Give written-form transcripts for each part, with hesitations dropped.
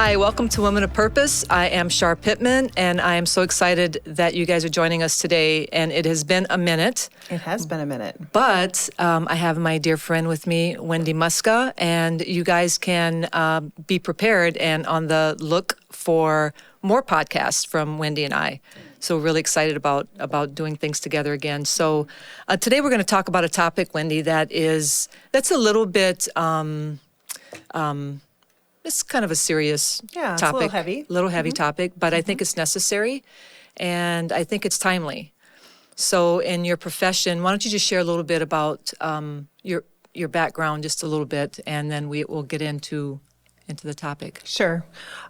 Hi, welcome to Women of Purpose. I am Shar Pittman, and I am so excited that you guys are joining us today. And it has been a minute. It has been a minute. But I have my dear friend with me, Wendy Muska, and you guys can be prepared and on the look for more podcasts from Wendy and I. So we're really excited about doing things together again. So today we're going to talk about a topic, Wendy, that's a little bit. It's kind of a serious topic. It's a little heavy. Little heavy topic, but I think it's necessary, and I think it's timely. So in your profession, why don't you just share a little bit about your background, just a little bit, and then we'll get into the topic. Sure.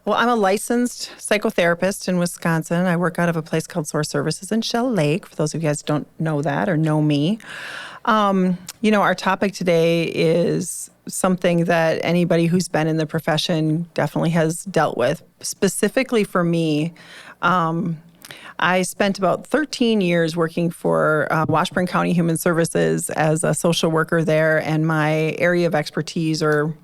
Well, I'm a licensed psychotherapist in Wisconsin. I work out of a place called Source Services in Shell Lake, for those of you guys who don't know that or know me. Our topic today is something that anybody who's been in the profession definitely has dealt with. Specifically for me, I spent about 13 years working for Washburn County Human Services as a social worker there, and my area of expertise or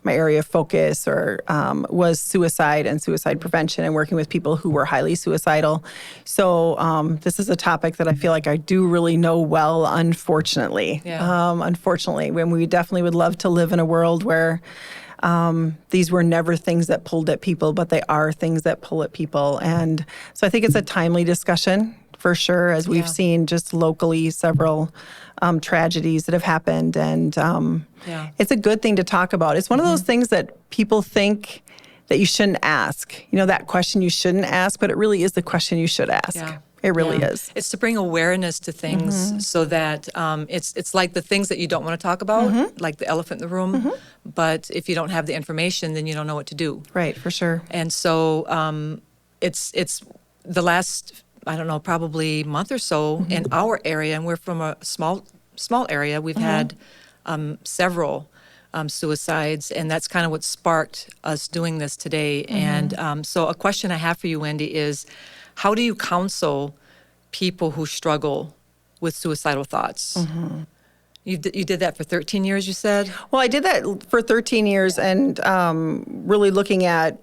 my area of focus was suicide and suicide prevention and working with people who were highly suicidal. So this is a topic that I feel like I do really know well, unfortunately. Yeah. Unfortunately, when we definitely would love to live in a world where these were never things that pulled at people, but they are things that pull at people. And so I think it's a timely discussion for sure, as we've seen just locally several tragedies that have happened. And it's a good thing to talk about. It's one of those things that people think that you shouldn't ask. You know, that question you shouldn't ask, but it really is the question you should ask. Yeah. It really is. It's to bring awareness to things so that it's like the things that you don't want to talk about, like the elephant in the room. But if you don't have the information, then you don't know what to do. Right, for sure. And so it's the last, I don't know, probably month or so in our area, and we're from a small area. We've had several suicides, and that's kind of what sparked us doing this today. And so a question I have for you, Wendy, is how do you counsel people who struggle with suicidal thoughts? You did that for 13 years, you said? Well, I did that for 13 years and really looking at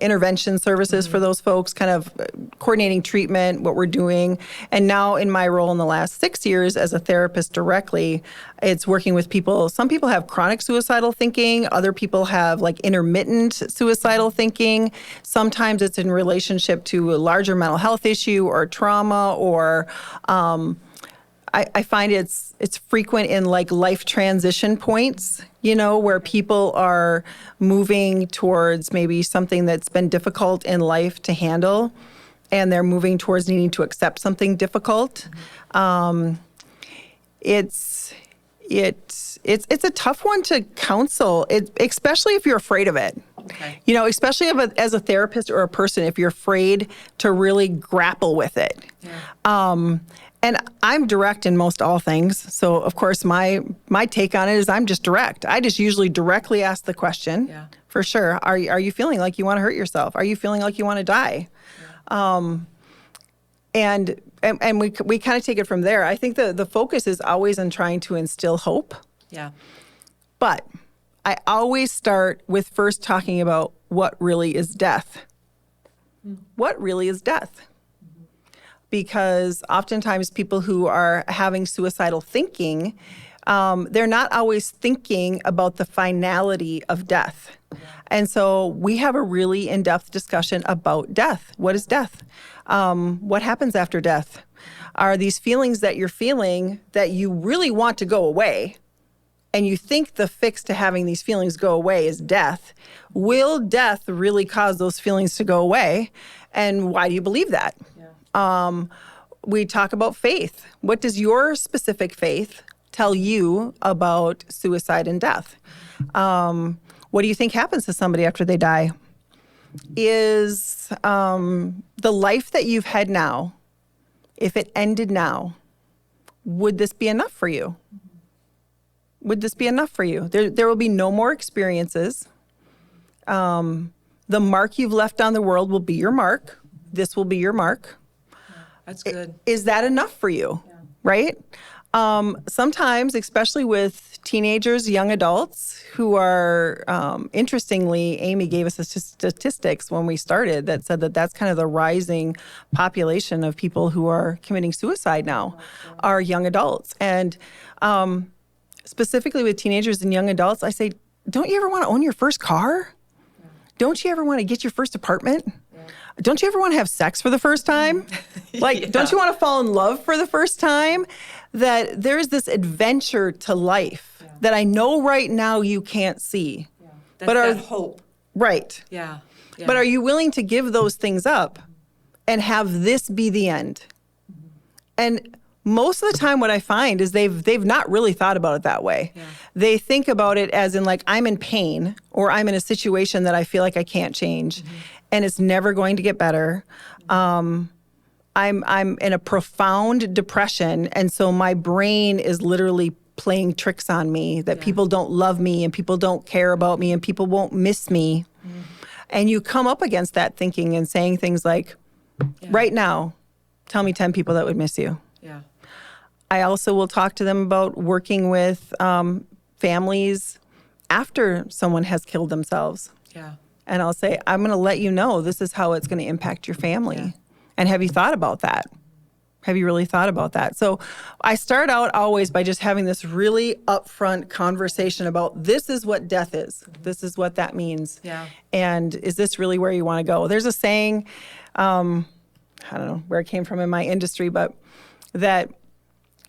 intervention services for those folks, kind of coordinating treatment, what we're doing. And now in my role in the last 6 years as a therapist directly, it's working with people. Some people have chronic suicidal thinking. Other people have like intermittent suicidal thinking. Sometimes it's in relationship to a larger mental health issue or trauma or I find it's frequent in like life transition points, where people are moving towards maybe something that's been difficult in life to handle, and they're moving towards needing to accept something difficult. It's a tough one to counsel, especially if you're afraid of it. Okay. Especially as a therapist or a person, if you're afraid to really grapple with it. Yeah. And I'm direct in most all things. So, of course, my take on it is I'm just direct. I just usually directly ask the question, for sure. Are you feeling like you want to hurt yourself? Are you feeling like you want to die? Yeah. And we kind of take it from there. I think the focus is always on trying to instill hope. Yeah. But I always start with first talking about what really is death. What really is death? Because oftentimes people who are having suicidal thinking, they're not always thinking about the finality of death. And so we have a really in-depth discussion about death. What is death? What happens after death? Are these feelings that you're feeling that you really want to go away, and you think the fix to having these feelings go away is death? Will death really cause those feelings to go away? And why do you believe that? We talk about faith. What does your specific faith tell you about suicide and death? What do you think happens to somebody after they die? Is the life that you've had now, if it ended now, would this be enough for you? Would this be enough for you? There will be no more experiences. The mark you've left on the world will be your mark. This will be your mark. That's good. Is that enough for you? Yeah. Right? Sometimes, especially with teenagers, young adults who are, interestingly, Amy gave us the statistics when we started that said that that's kind of the rising population of people who are committing suicide now are young adults. And specifically with teenagers and young adults, I say, don't you ever want to own your first car? Don't you ever want to get your first apartment? Don't you ever want to have sex for the first time? Like, don't you want to fall in love for the first time? That there's this adventure to life that I know right now you can't see. That's But that hope. Right. Yeah. But are you willing to give those things up and have this be the end? And most of the time what I find is they've not really thought about it that way. Yeah. They think about it as in like, I'm in pain or I'm in a situation that I feel like I can't change and it's never going to get better. I'm in a profound depression, and so my brain is literally playing tricks on me that people don't love me and people don't care about me and people won't miss me. And you come up against that thinking and saying things like, right now, tell me 10 people that would miss you. Yeah. I also will talk to them about working with families after someone has killed themselves. Yeah. And I'll say, I'm going to let you know this is how it's going to impact your family. Yeah. And have you thought about that? Have you really thought about that? So I start out always by just having this really upfront conversation about this is what death is. This is what that means. Yeah. And is this really where you want to go? There's a saying, I don't know where it came from in my industry, but that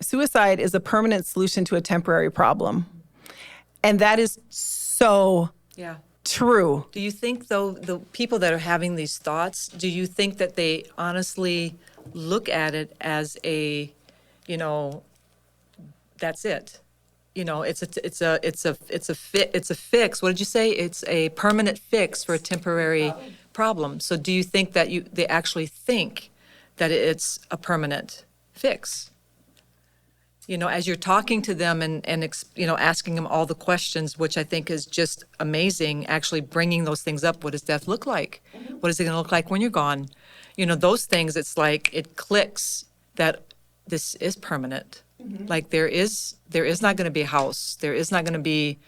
suicide is a permanent solution to a temporary problem. And that is so true. Do you think, though, the people that are having these thoughts, do you think that they honestly look at it as a, that's it? It's a fix. What did you say? It's a permanent fix for a temporary problem. So do you think that they actually think that it's a permanent fix? As you're talking to them and asking them all the questions, which I think is just amazing, actually bringing those things up. What does death look like? What is it going to look like when you're gone? Those things, it's like it clicks that this is permanent. Like there is not going to be a house. There is not going to be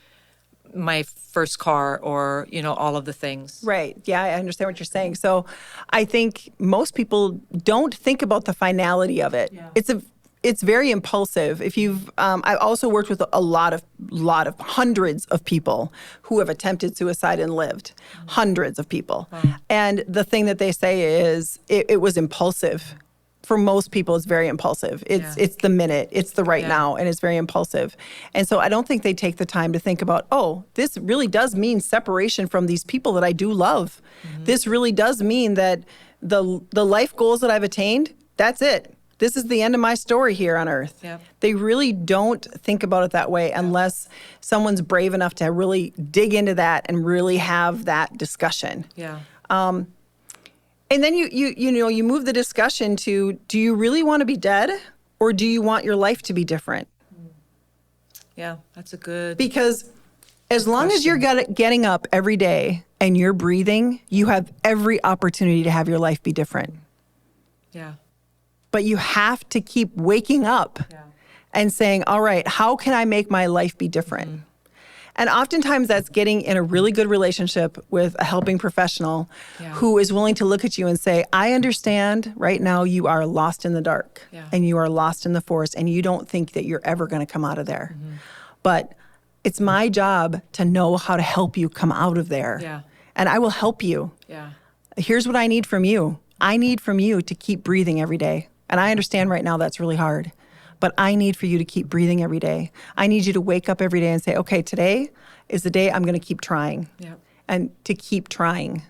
my first car or, all of the things. Right. Yeah, I understand what you're saying. So I think most people don't think about the finality of it. Yeah. It's very impulsive. If I've also worked with a lot of hundreds of people who have attempted suicide and lived, hundreds of people. Wow. And the thing that they say is it was impulsive. For most people, it's very impulsive. It's the minute, it's the right now, and it's very impulsive. And so I don't think they take the time to think about, this really does mean separation from these people that I do love. This really does mean that the life goals that I've attained, that's it. This is the end of my story here on earth. Yep. They really don't think about it that way unless someone's brave enough to really dig into that and really have that discussion. Yeah. And then you move the discussion to, do you really want to be dead or do you want your life to be different? Yeah, that's a good Because as long as you're getting up every day and you're breathing, you have every opportunity to have your life be different. Yeah. But you have to keep waking up and saying, all right, how can I make my life be different? And oftentimes that's getting in a really good relationship with a helping professional who is willing to look at you and say, I understand right now you are lost in the dark and you are lost in the forest and you don't think that you're ever going to come out of there. But it's my job to know how to help you come out of there. Yeah. And I will help you. Yeah. Here's what I need from you. I need from you to keep breathing every day. And I understand right now that's really hard, but I need for you to keep breathing every day. I need you to wake up every day and say, okay, today is the day I'm going to keep trying and to keep trying.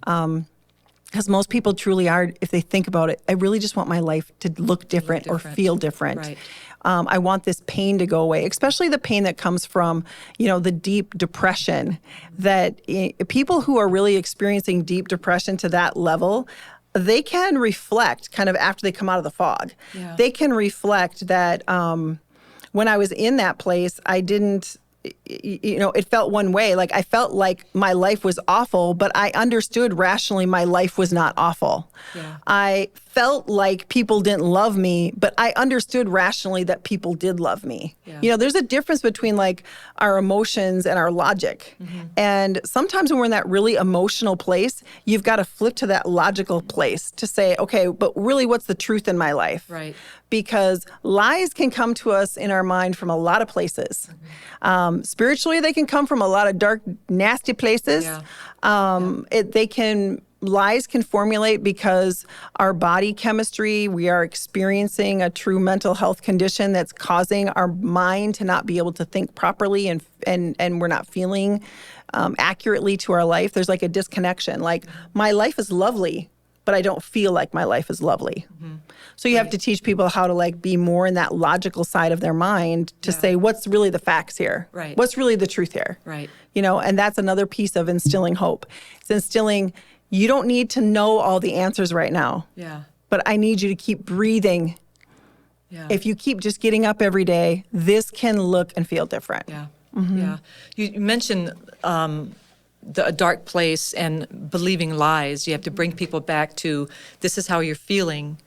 Because most people truly are, if they think about it, I really just want my life to look different or feel different. Right. I want this pain to go away, especially the pain that comes from, the deep depression that people who are really experiencing deep depression to that level, they can reflect kind of after they come out of the fog. Yeah. They can reflect that when I was in that place, I didn't, it felt one way. Like I felt like my life was awful, but I understood rationally my life was not awful. Yeah. I felt like people didn't love me, but I understood rationally that people did love me. Yeah. You know, there's a difference between like our emotions and our logic. And sometimes when we're in that really emotional place, you've got to flip to that logical place to say, okay, but really what's the truth in my life? Right. Because lies can come to us in our mind from a lot of places. Spiritually, they can come from a lot of dark, nasty places. Yeah. Lies can formulate because our body chemistry, we are experiencing a true mental health condition that's causing our mind to not be able to think properly, and we're not feeling accurately to our life. There's like a disconnection. Like, my life is lovely, but I don't feel like my life is lovely. So you have to teach people how to like be more in that logical side of their mind to say, what's really the facts here? Right. What's really the truth here? Right. You know, and that's another piece of instilling hope. It's instilling, you don't need to know all the answers right now, Yeah. but I need you to keep breathing. Yeah. If you keep just getting up every day, this can look and feel different. Yeah. Yeah. You mentioned a dark place and believing lies. You have to bring people back to, this is how you're feeling.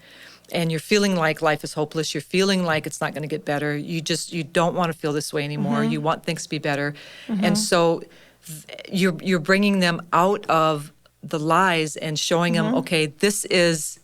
And you're feeling like life is hopeless. You're feeling like it's not going to get better. You don't want to feel this way anymore. You want things to be better. And so you're bringing them out of the lies and showing them, okay, this is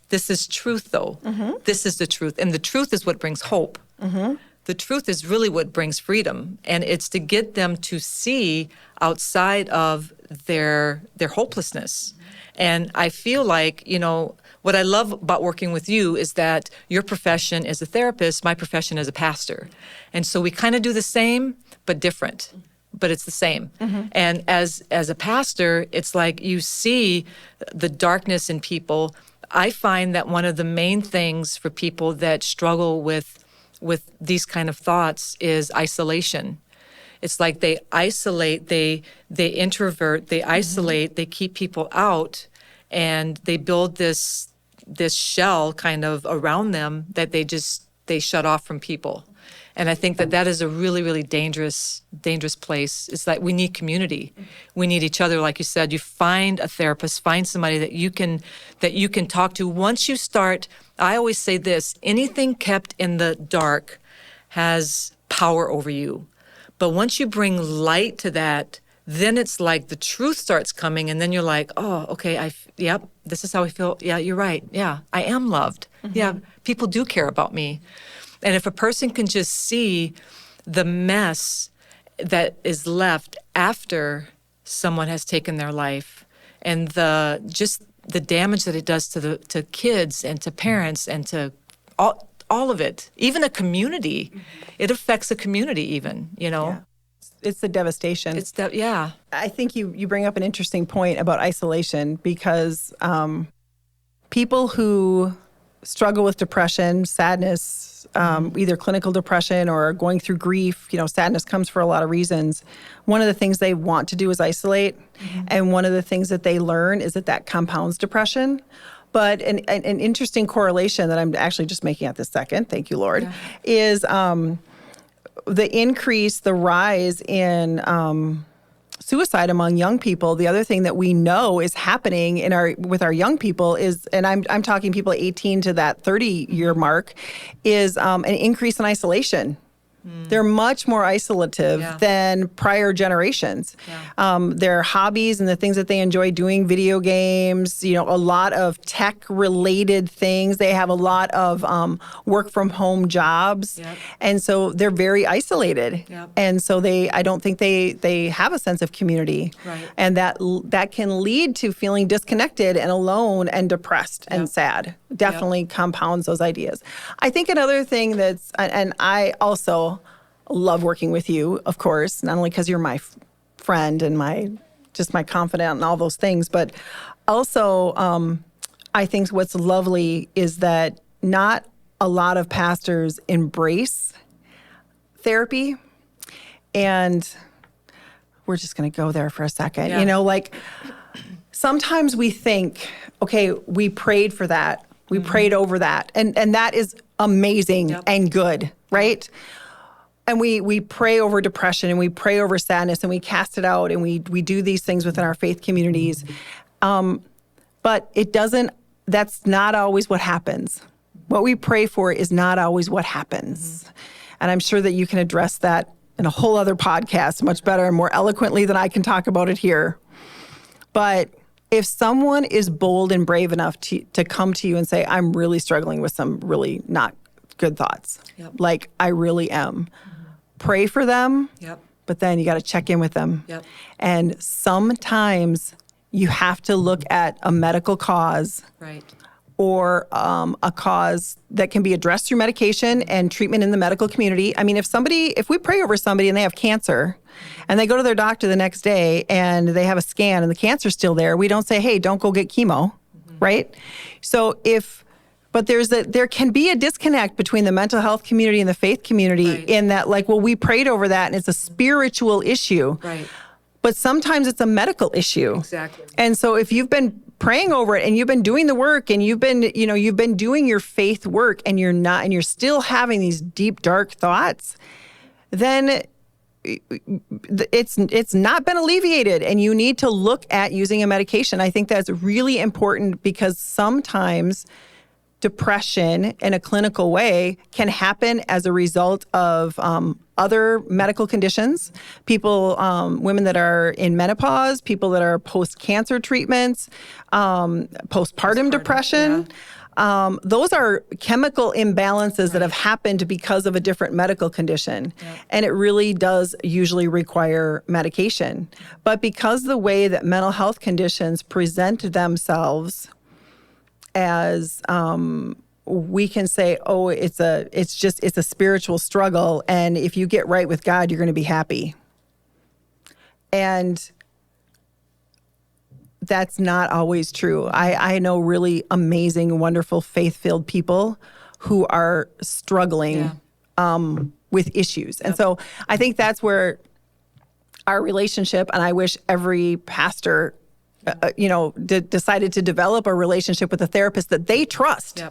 truth though. This is the truth. And the truth is what brings hope. The truth is really what brings freedom. And it's to get them to see outside of their hopelessness. And I feel like, you know, what I love about working with you is that your profession is a therapist, my profession is a pastor. And so we kind of do the same, but different. But it's the same. And as a pastor, it's like you see the darkness in people. I find that one of the main things for people that struggle with these kind of thoughts is isolation. It's like they isolate, they introvert, they isolate, they keep people out, and they build this shell kind of around them that they shut off from people. And I think that is a really, really dangerous place. It's like we need community. We need each other. Like you said, you find a therapist, find somebody that you can talk to. Once you start, I always say this, anything kept in the dark has power over you. But once you bring light to that, then it's like the truth starts coming, and then you're like, oh, okay, yep, this is how I feel. Yeah, you're right. Yeah, I am loved. Yeah, people do care about me. And if a person can just see the mess that is left after someone has taken their life, and the damage that it does to kids and to parents and to all of it, even a community, it affects a community even, you know. Yeah. It's the devastation. Yeah. I think you bring up an interesting point about isolation because people who struggle with depression, sadness, either clinical depression or going through grief, you know, sadness comes for a lot of reasons. One of the things they want to do is isolate. And one of the things that they learn is that compounds depression. But an interesting correlation that I'm actually just making at this second, thank you, Lord, is the rise in suicide among young people. The other thing that we know is happening with our young people is, and I'm talking people 18 to that 30-year mark, is an increase in isolation. They're much more isolative than prior generations. Their hobbies and the things that they enjoy doing, video games, you know, a lot of tech-related things. They have a lot of work-from-home jobs. And so they're very isolated. And so I don't think they have a sense of community. And that can lead to feeling disconnected and alone and depressed and sad. Definitely compounds those ideas. I think another thing and I also love working with you, of course, not only because you're my friend and my confidant and all those things, but also I think what's lovely is that not a lot of pastors embrace therapy. And we're just going to go there for a second. You know, like sometimes we think, okay, we prayed for that. We prayed over that. And that is amazing and good, right? And we pray over depression and we pray over sadness and we cast it out and we do these things within our faith communities. But it doesn't that's not always what happens. What we pray for is not always what happens. And I'm sure that you can address that in a whole other podcast much better and more eloquently than I can talk about it here. But if someone is bold and brave enough to come to you and say, I'm really struggling with some really not good thoughts, like I really am, pray for them, but then you got to check in with them. And sometimes you have to look at a medical cause. Or a cause that can be addressed through medication and treatment in the medical community. I mean, if we pray over somebody and they have cancer and they go to their doctor the next day and they have a scan and the cancer's still there, we don't say, hey, don't go get chemo, right? So but there can be a disconnect between the mental health community and the faith community in that, like, well, we prayed over that and it's a spiritual issue. But sometimes it's a medical issue. And so if you've been praying over it and you've been doing the work and you've been doing your faith work and you're still having these deep, dark thoughts, then it's not been alleviated and you need to look at using a medication. I think that's really important because sometimes depression in a clinical way can happen as a result of other medical conditions. People, women that are in menopause, people that are post-cancer treatments, postpartum depression. Those are chemical imbalances that have happened because of a different medical condition. And it really does usually require medication. But because the way that mental health conditions present themselves as we can say, oh, it's a spiritual struggle, and if you get right with God, you're going to be happy. And that's not always true. I know really amazing, wonderful, faith-filled people who are struggling with issues. And so I think that's where our relationship, and I wish every pastor decided to develop a relationship with a therapist that they trust,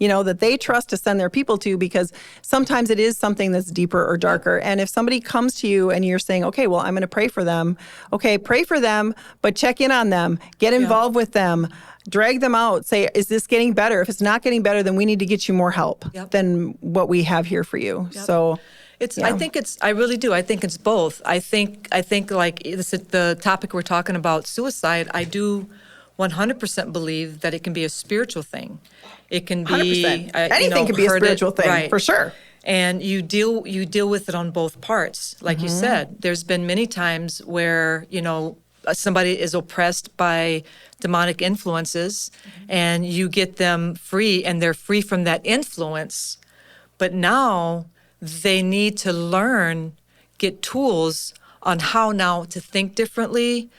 that they trust to send their people to, because sometimes it is something that's deeper or darker. And if somebody comes to you and you're saying, okay, well, I'm going to pray for them. Okay, pray for them, but check in on them, get involved with them, drag them out, say, is this getting better? If it's not getting better, then we need to get you more help than what we have here for you. So I really do. I think it's both. I think like the topic we're talking about, suicide, I do 100% believe that it can be a spiritual thing. It can be 100%. Anything can be a spiritual thing, for sure. And you deal with it on both parts. Like you said, there's been many times where, somebody is oppressed by demonic influences and you get them free and they're free from that influence. But now they need to get tools on how now to think differently,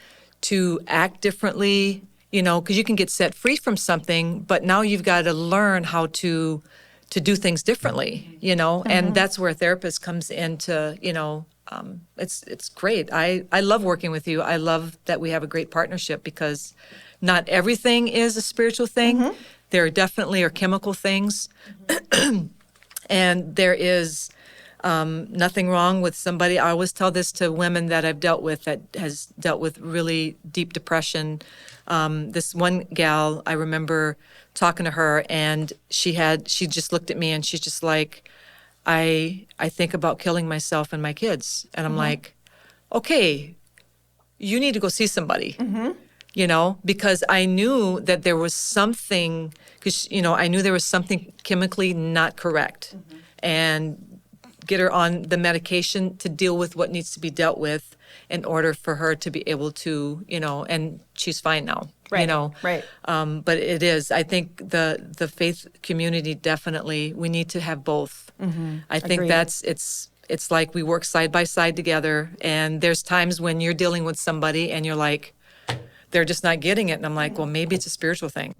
to act differently, because you can get set free from something, but now you've got to learn how to do things differently, and that's where a therapist comes into, it's great. I love working with you. I love that we have a great partnership because not everything is a spiritual thing. There definitely are chemical things. And there is nothing wrong with somebody. I always tell this to women that I've dealt with that has dealt with really deep depression. This one gal, I remember talking to her, and she just looked at me and she's just like, I think about killing myself and my kids. And I'm like, okay, you need to go see somebody. Because I knew that there was something, I knew there was something chemically not correct. And get her on the medication to deal with what needs to be dealt with in order for her to be able to, and she's fine now. Right. But it is, I think the faith community definitely, we need to have both. I think it's like we work side by side together, and there's times when you're dealing with somebody and you're like, they're just not getting it. And I'm like, well, maybe it's a spiritual thing.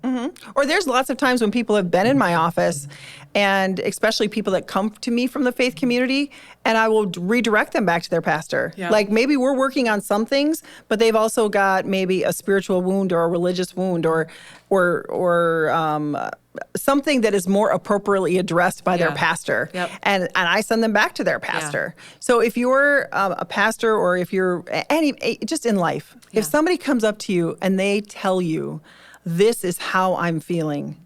Or there's lots of times when people have been in my office, and especially people that come to me from the faith community, and I will redirect them back to their pastor. Like maybe we're working on some things, but they've also got maybe a spiritual wound or a religious wound or something that is more appropriately addressed by their pastor. And I send them back to their pastor. So if you're a pastor, or if you're just in life, if somebody comes up to you and they tell you, this is how I'm feeling.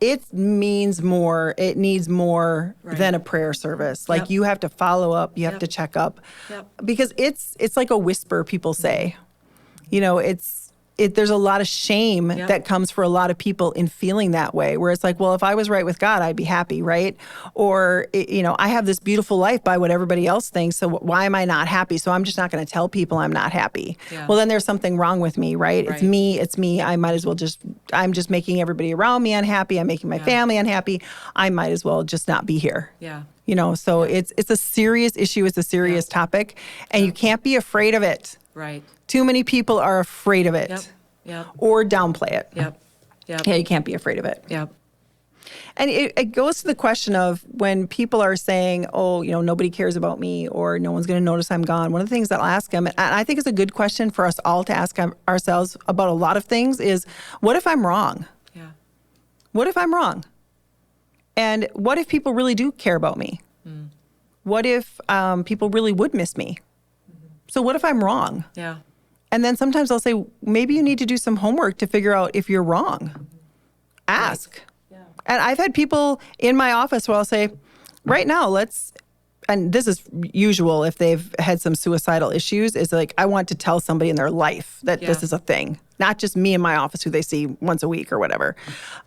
It means more. It needs more than a prayer service. Like Yep. you have to follow up, you have Yep. to check up. Yep. Because it's like a whisper, people say. You know, there's a lot of shame Yep. that comes for a lot of people in feeling that way, where it's like, well, if I was right with God, I'd be happy, right? Or, you know, I have this beautiful life by what everybody else thinks, so why am I not happy? So I'm just not going to tell people I'm not happy. Yeah. Well, then there's something wrong with me, right? Right. It's me. I might as well I'm just making everybody around me unhappy. I'm making my family unhappy. I might as well just not be here. Yeah. You know, so it's a serious issue. It's a serious topic, and you can't be afraid of it. Right. Too many people are afraid of it. Yep. Yep. Or downplay it. Yep. Yep. Yeah, you can't be afraid of it. Yep. And it goes to the question of when people are saying, oh, you know, nobody cares about me or no one's going to notice I'm gone. One of the things that I'll ask them, and I think it's a good question for us all to ask ourselves about a lot of things, is what if I'm wrong? Yeah. What if I'm wrong? And what if people really do care about me? What if people really would miss me? So what if I'm wrong? Yeah. And then sometimes I'll say, maybe you need to do some homework to figure out if you're wrong. Ask. Yeah. And I've had people in my office where I'll say, right now, and this is usual if they've had some suicidal issues, is like, I want to tell somebody in their life that this Yeah. is a thing, not just me in my office who they see once a week or whatever.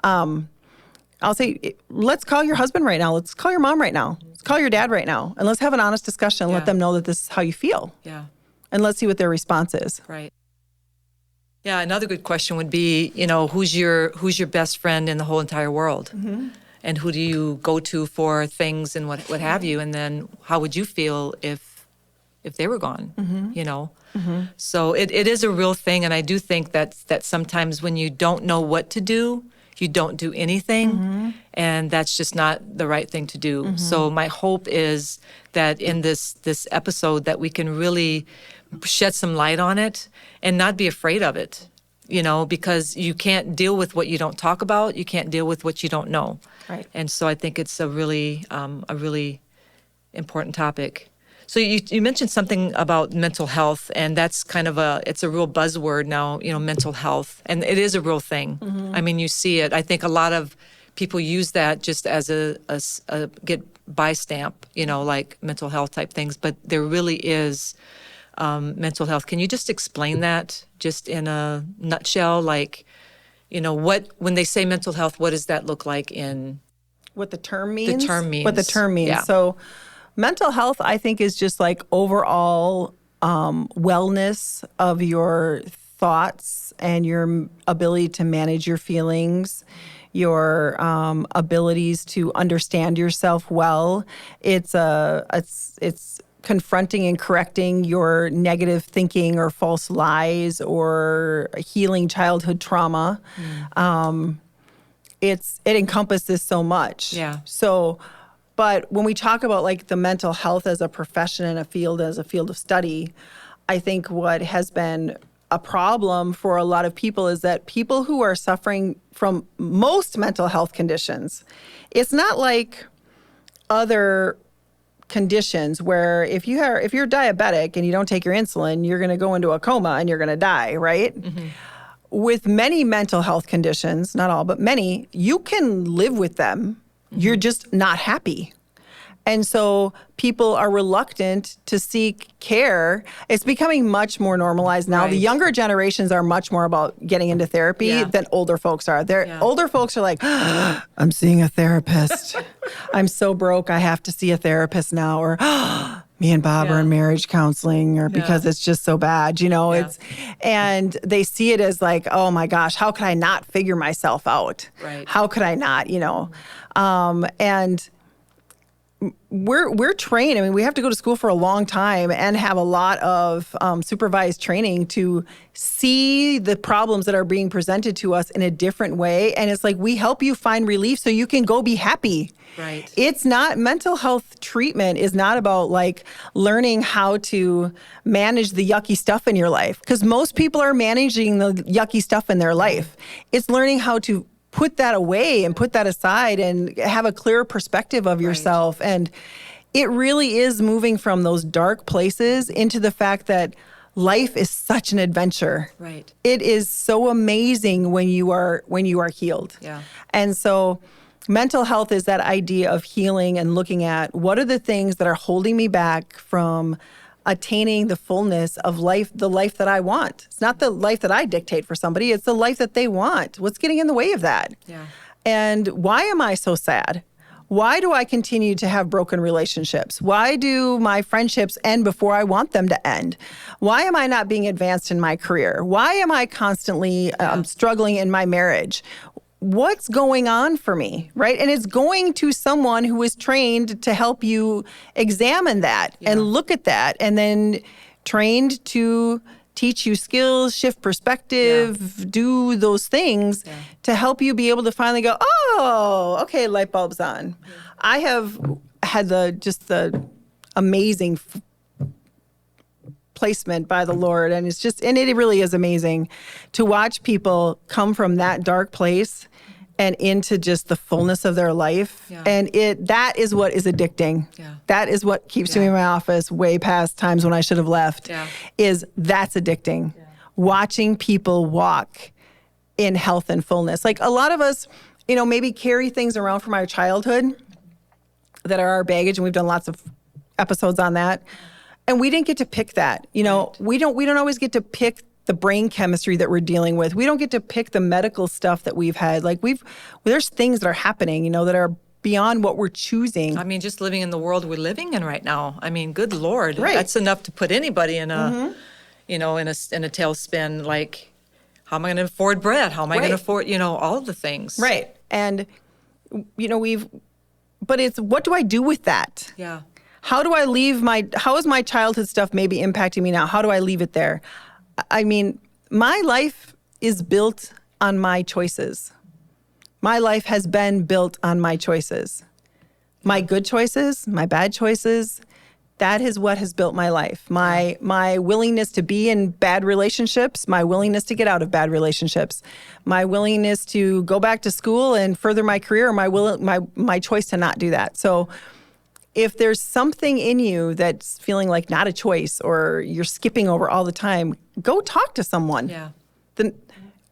I'll say, let's call your husband right now. Let's call your mom right now. Let's call your dad right now. And let's have an honest discussion and let Yeah. them know that this is how you feel. Yeah. And let's see what their response is. Right. Yeah, another good question would be, you know, who's your best friend in the whole entire world? And who do you go to for things and what have you? And then how would you feel if they were gone, you know? So it is a real thing. And I do think that sometimes when you don't know what to do, you don't do anything. And that's just not the right thing to do. So my hope is that in this episode that we can really shed some light on it and not be afraid of it, you know, because you can't deal with what you don't talk about. You can't deal with what you don't know. Right. And so I think it's a really important topic. So you mentioned something about mental health, and that's kind of it's a real buzzword now, you know, mental health, and it is a real thing. I mean, you see it. I think a lot of people use that just as a get by stamp, you know, like mental health type things, but there really is mental health. Can you just explain that just in a nutshell? Like, you know, when they say mental health, what does that look like in What the term means? What the means. term means. Yeah. So mental health, I think, is just like overall wellness of your thoughts and your ability to manage your feelings, your abilities to understand yourself well. It's confronting and correcting your negative thinking or false lies or healing childhood trauma. It encompasses so much. Yeah. So, but when we talk about like the mental health as a profession and as a field of study, I think what has been a problem for a lot of people is that people who are suffering from most mental health conditions, it's not like other conditions where if you're diabetic and you don't take your insulin, you're going to go into a coma and you're going to die, right? With many mental health conditions, not all, but many, you can live with them. You're just not happy. And so people are reluctant to seek care. It's becoming much more normalized now. The Right. younger generations are much more about getting into therapy Yeah. than older folks are. Yeah. Older folks are like, I'm seeing a therapist. I'm so broke, I have to see a therapist now. Or me and Bob are in marriage counseling, or because it's just so bad, you know. Yeah. And they see it as like, oh my gosh, how could I not figure myself out? Right. How could I not, you know? And we're trained. I mean, we have to go to school for a long time and have a lot of supervised training to see the problems that are being presented to us in a different way. And it's like, we help you find relief so you can go be happy. Right. It's not, mental health treatment is not about like learning how to manage the yucky stuff in your life, because most people are managing the yucky stuff in their life. It's learning how to put that away and put that aside and have a clear perspective of yourself. And it really is moving from those dark places into the fact that life is such an adventure. Right. It is so amazing when you are healed. Yeah. And so mental health is that idea of healing and looking at what are the things that are holding me back from attaining the fullness of life, the life that I want. It's not the life that I dictate for somebody, it's the life that they want. What's getting in the way of that? Yeah. And why am I so sad? Why do I continue to have broken relationships? Why do my friendships end before I want them to end? Why am I not being advanced in my career? Why am I constantly struggling in my marriage? What's going on for me, right? And it's going to someone who is trained to help you examine that and look at that, and then trained to teach you skills, shift perspective, do those things to help you be able to finally go, oh, okay, light bulb's on. I have had the amazing placement by the Lord, and it really is amazing to watch people come from that dark place and into just the fullness of their life. Yeah. And that is what is addicting. Yeah. That is what keeps me in my office way past times when I should have left. Yeah. That's addicting. Yeah. Watching people walk in health and fullness. Like a lot of us, maybe carry things around from our childhood that are our baggage, and we've done lots of episodes on that. And we didn't get to pick that. Right. We don't always get to pick the brain chemistry that we're dealing with. We don't get to pick the medical stuff that we've had. Like there's things that are happening, that are beyond what we're choosing. I mean, just living in the world we're living in right now. I mean, good Lord, right. That's enough to put anybody in a, in a tailspin. Like, how am I going to afford bread? How am I going to afford, all of the things? Right. And, but it's, what do I do with that? Yeah. How do I how is my childhood stuff maybe impacting me now? How do I leave it there? I mean, my life is built on my choices. My life has been built on my choices. My good choices, my bad choices, that is what has built my life. My willingness to be in bad relationships, my willingness to get out of bad relationships, my willingness to go back to school and further my career, or my choice to not do that. So if there's something in you that's feeling like not a choice, or you're skipping over all the time, go talk to someone. Yeah.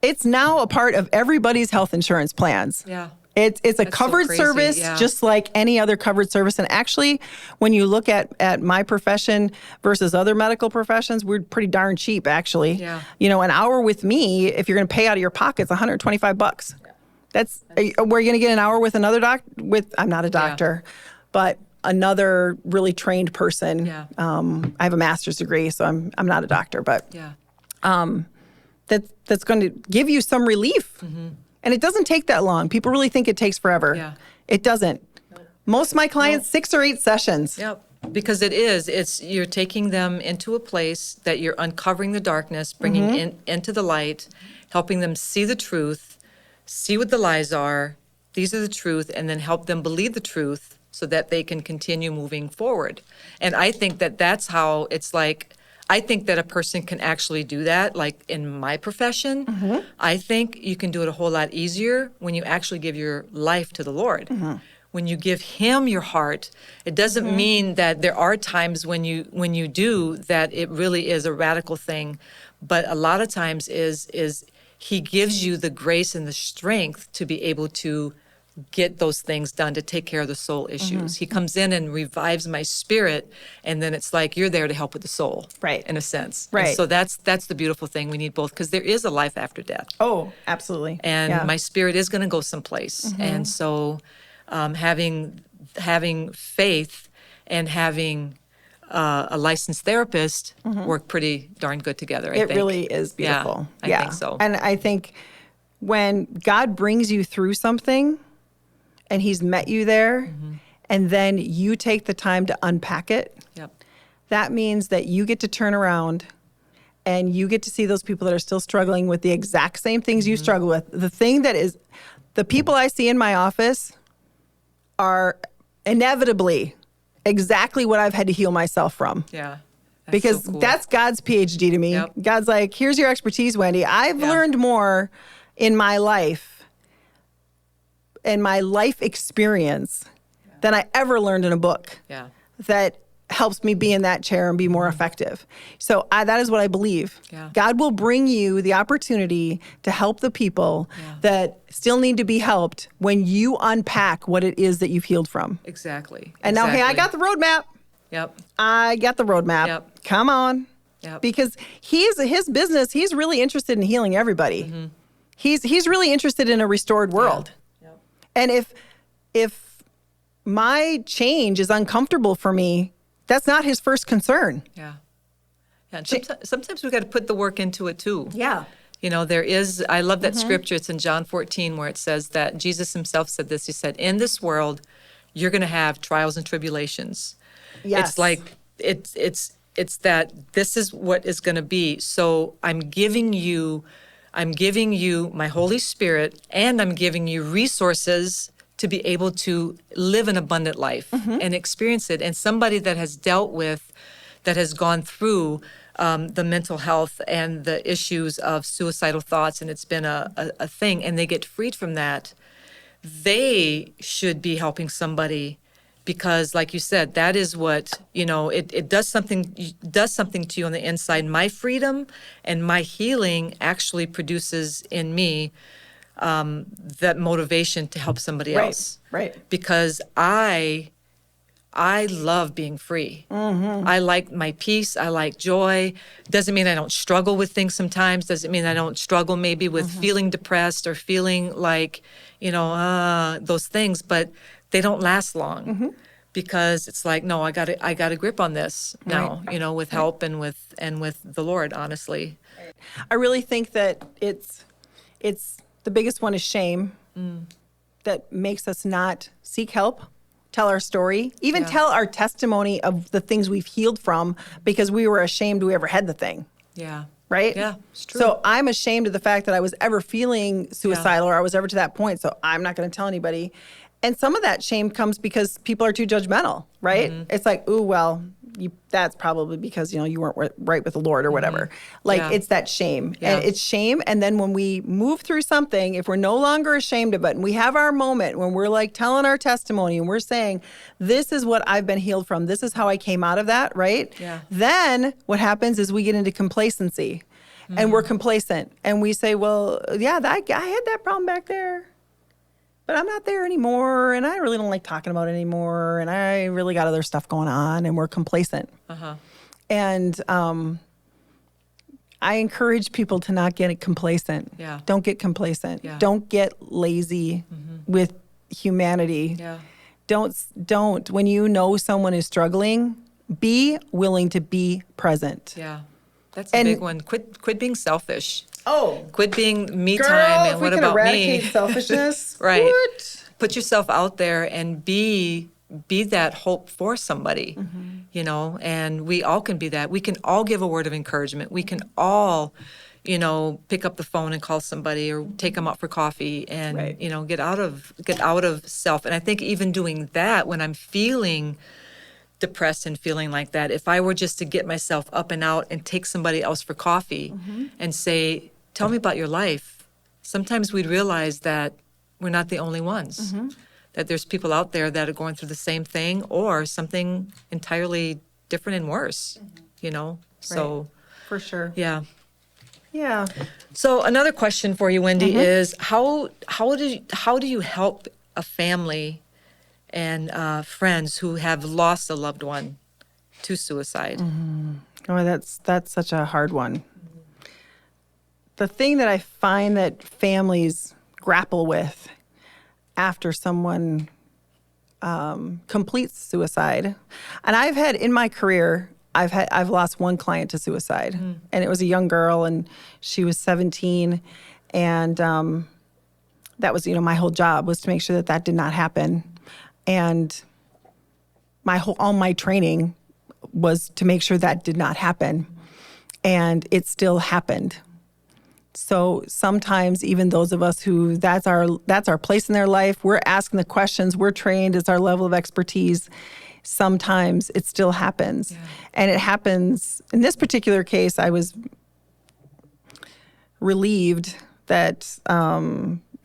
It's now a part of everybody's health insurance plans. Yeah. It's a That's covered so crazy, service, just like any other covered service. And actually, when you look at my profession versus other medical professions, we're pretty darn cheap, actually. Yeah. An hour with me, if you're going to pay out of your pocket, it's $125. That's where you're going to get an hour with another I'm not a doctor, but another really trained person. Yeah. I have a master's degree, so I'm not a doctor, but that's going to give you some relief. Mm-hmm. And it doesn't take that long. People really think it takes forever. Yeah. It doesn't. Nope. Most of my clients, 6 or 8 sessions. Yep. Because you're taking them into a place that you're uncovering the darkness, bringing into the light, helping them see the truth, see what the lies are. These are the truth, and then help them believe the truth so that they can continue moving forward. And I think that that's how it's like, I think that a person can actually do that. Like in my profession, I think you can do it a whole lot easier when you actually give your life to the Lord. When you give Him your heart, it doesn't mean that there are times when you do that it really is a radical thing, but a lot of times is He gives you the grace and the strength to be able to get those things done, to take care of the soul issues. He comes in and revives my spirit, and then it's like you're there to help with the soul, right? In a sense, right? And so that's the beautiful thing. We need both, because there is a life after death. Oh, absolutely. And my spirit is going to go someplace, and so having faith and having a licensed therapist work pretty darn good together. I think it really is beautiful. Yeah, I think so. And I think when God brings you through something, and He's met you there, and then you take the time to unpack it, that means that you get to turn around and you get to see those people that are still struggling with the exact same things you struggle with. The people I see in my office are inevitably exactly what I've had to heal myself from. Yeah. Because so cool. That's God's PhD to me. Yep. God's like, here's your expertise, Wendy. I've learned more in my life and my life experience than I ever learned in a book. Yeah. That helps me be in that chair and be more effective. So that is what I believe. Yeah. God will bring you the opportunity to help the people that still need to be helped when you unpack what it is that you've healed from. Exactly. And now, hey, I got the roadmap. Yep. I got the roadmap. Yep. Come on. Yep. Because his business, he's really interested in healing everybody. Mm-hmm. He's really interested in a restored world. Yep. And if my change is uncomfortable for me, that's not his first concern. Yeah. And sometimes we got to put the work into it too. Yeah. I love that scripture. It's in John 14 where it says that Jesus himself said this. He said, in this world, you're going to have trials and tribulations. Yes. It's like, it's that this is what is going to be. So I'm giving you my Holy Spirit, and I'm giving you resources to be able to live an abundant life and experience it. And somebody that has gone through the mental health and the issues of suicidal thoughts, and it's been a thing, and they get freed from that, they should be helping somebody, because like you said, that is what, it does something to you on the inside. My freedom and my healing actually produces in me that motivation to help somebody else. Right. Because I love being free. I like my peace. I like joy. Doesn't mean I don't struggle with things sometimes. Doesn't mean I don't struggle maybe with feeling depressed or feeling like, those things, but they don't last long because it's like, no, I got a grip on this now, with help and with the Lord, honestly. I really think that it's the biggest one is shame that makes us not seek help, tell our story, even tell our testimony of the things we've healed from because we were ashamed we ever had the thing. Yeah. Right? Yeah, it's true. So I'm ashamed of the fact that I was ever feeling suicidal or I was ever to that point. So I'm not going to tell anybody. And some of that shame comes because people are too judgmental, right? It's like, ooh, well, that's probably because, you weren't right with the Lord or whatever. Like, it's that shame. Yeah. And it's shame. And then when we move through something, if we're no longer ashamed of it, and we have our moment when we're like telling our testimony and we're saying, this is what I've been healed from. This is how I came out of that, right? Yeah. Then what happens is we get into complacency. And we're complacent. And we say, well, yeah, I had that problem back there. But I'm not there anymore, and I really don't like talking about it anymore, and I really got other stuff going on, and we're complacent. And I encourage people to not get complacent. Yeah. Don't get complacent. Yeah. Don't get lazy with humanity. Yeah. Don't, when you know someone is struggling, be willing to be present. Yeah. That's a big one. Quit being selfish. Oh. Quit being me Girl, time and if what we can about eradicate me? selfishness, Right. what? Put yourself out there and be that hope for somebody, and we all can be that. We can all give a word of encouragement. We can all, pick up the phone and call somebody or take them out for coffee and, Right. Get out of self. And I think even doing that when I'm feeling depressed and feeling like that, if I were just to get myself up and out and take somebody else for coffee and say, tell me about your life, sometimes we'd realize that we're not the only ones, that there's people out there that are going through the same thing or something entirely different and worse, so For sure. yeah. Yeah. So another question for you, Wendy, is how do you help a family and friends who have lost a loved one to suicide? Oh, that's such a hard one. The thing that I find that families grapple with after someone completes suicide, and I've had in my career, I've lost one client to suicide, and it was a young girl, and she was 17, and that was my whole job was to make sure that did not happen. And all my training was to make sure that did not happen. And it still happened. So sometimes even those of us who that's our place in their life, we're asking the questions, we're trained, it's our level of expertise. Sometimes it still happens. Yeah. And it happens, in this particular case, I was relieved that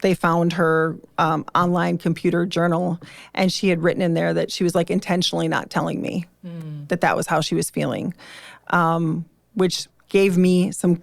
they found her online computer journal, and she had written in there that she was like intentionally not telling me that was how she was feeling, which gave me some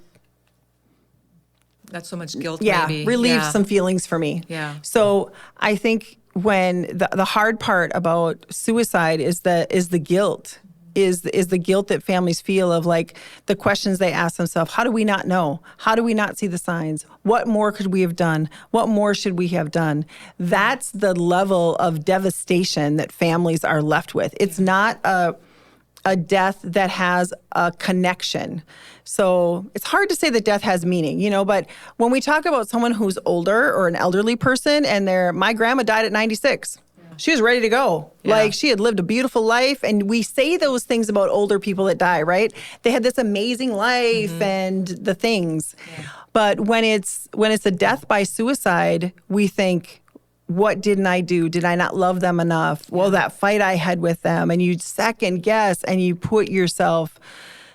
Not so much guilt, yeah, maybe. relieved Yeah. some feelings for me. Yeah. So I think when the hard part about suicide is the guilt, is the guilt that families feel of like the questions they ask themselves: how do we not know? How do we not see the signs? What more could we have done? What more should we have done? That's the level of devastation that families are left with. It's not a death that has a connection. So it's hard to say that death has meaning, but when we talk about someone who's older or an elderly person and my grandma died at 96. She was ready to go. Yeah. Like, she had lived a beautiful life. And we say those things about older people that die, right? They had this amazing life and the things. Yeah. But when it's a death by suicide, we think, what didn't I do? Did I not love them enough? Well, that fight I had with them, and you second guess and you put yourself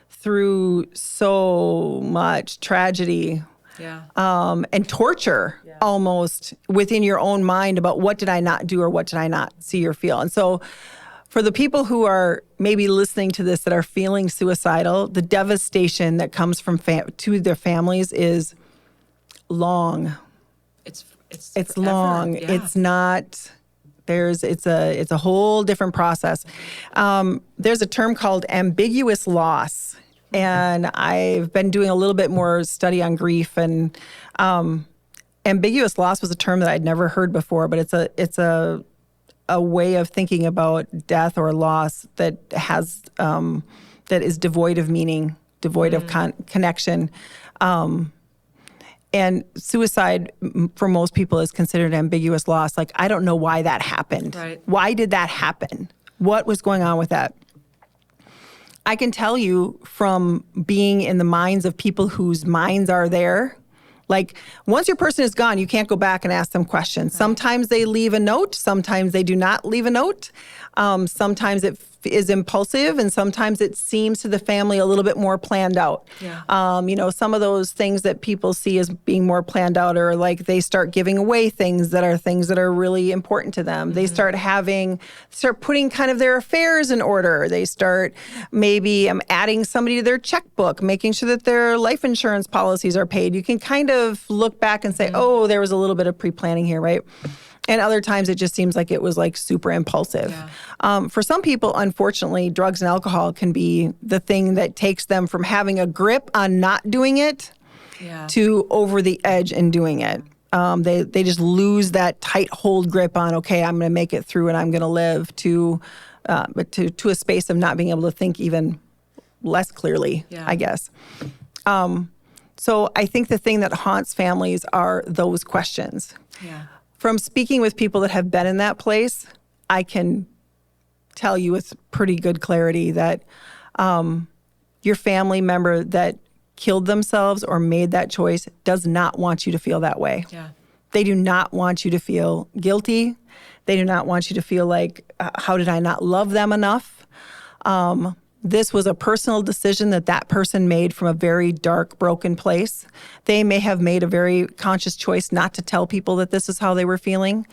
through so much tragedy and torture almost within your own mind about what did I not do or what did I not see or feel. And so for the people who are maybe listening to this that are feeling suicidal, the devastation that comes from to their families is long. It's forever. long. Yeah. It's not. It's a whole different process. There's a term called ambiguous loss, and I've been doing a little bit more study on grief. And ambiguous loss was a term that I'd never heard before, but it's a way of thinking about death or loss that has that is devoid of meaning, devoid of connection. And suicide, for most people, is considered ambiguous loss. Like, I don't know why that happened. Right. Why did that happen? What was going on with that? I can tell you from being in the minds of people whose minds are there. Like, once your person is gone, you can't go back and ask them questions. Right. Sometimes they leave a note. Sometimes they do not leave a note. Sometimes it is impulsive, and sometimes it seems to the family a little bit more planned out. Yeah. Some of those things that people see as being more planned out are like they start giving away things that are really important to them. They start putting kind of their affairs in order. They start maybe adding somebody to their checkbook, making sure that their life insurance policies are paid. You can kind of look back and say, oh, there was a little bit of pre-planning here, right? And other times it just seems like it was like super impulsive. Yeah. For some people, unfortunately, drugs and alcohol can be the thing that takes them from having a grip on not doing it to over the edge and doing it. They just lose that tight hold grip on, okay, I'm going to make it through and I'm going to live to a space of not being able to think even less clearly, I guess. So I think the thing that haunts families are those questions. Yeah. From speaking with people that have been in that place, I can tell you with pretty good clarity that your family member that killed themselves or made that choice does not want you to feel that way. Yeah. They do not want you to feel guilty. They do not want you to feel like, how did I not love them enough? This was a personal decision that person made from a very dark, broken place. They may have made a very conscious choice not to tell people that this is how they were feeling.